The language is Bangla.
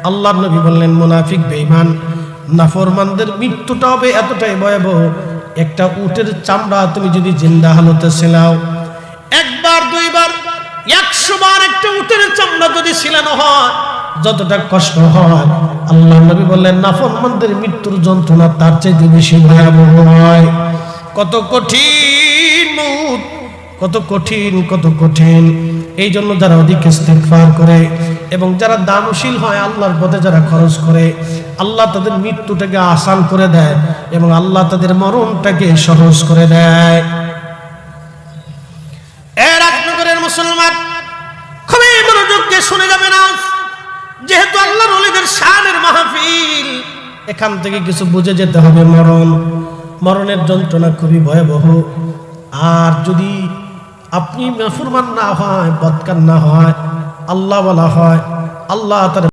আল্লাহর নবী বললেন মুনাফিক বেঈমান নাফরমানদের মৃত্যুটা হবে এতটাই ভয়াবহ, একটা উটের চামড়া তুমি যদি জিন্দা হালতে ছিলাও, একবার দুইবার 100 বার একটা উটের চামড়া যদি ছিলানো হয় যতটা কষ্ট হয়, আল্লাহর নবী বললেন নাফরমানদের মৃত্যুর যন্ত্রণা তার চাইতে বেশি ভয়াবহ হয়। কত কঠিন মউত, কত কঠিন, কত কঠিন। এই জন্য যারা অধিক ইস্তিগফার করে এবং যারা দানশীল হয়, আল্লাহর পথে যারা খরচ করে, আল্লাহ তাদের মৃত্যুটাকে আসান করে দেয় এবং আল্লাহ তাদের মরণটাকে সহজ করে দেয়। এর রাজনগরের মুসলমান খুবই মনোযোগ দিয়ে শুনে যাবেন। আজ যেহেতু আল্লাহর ওলিদের শানের মাহফিল, এখান থেকে কিছু বুঝে যেতে হবে। মরণের যন্ত্রণা খুবই ভয়াবহ। আর যদি আপনি নাফরমান না হয়, বদকার না হয়, আল্লাহ ওয়ালা হয়, আল্লাহ তার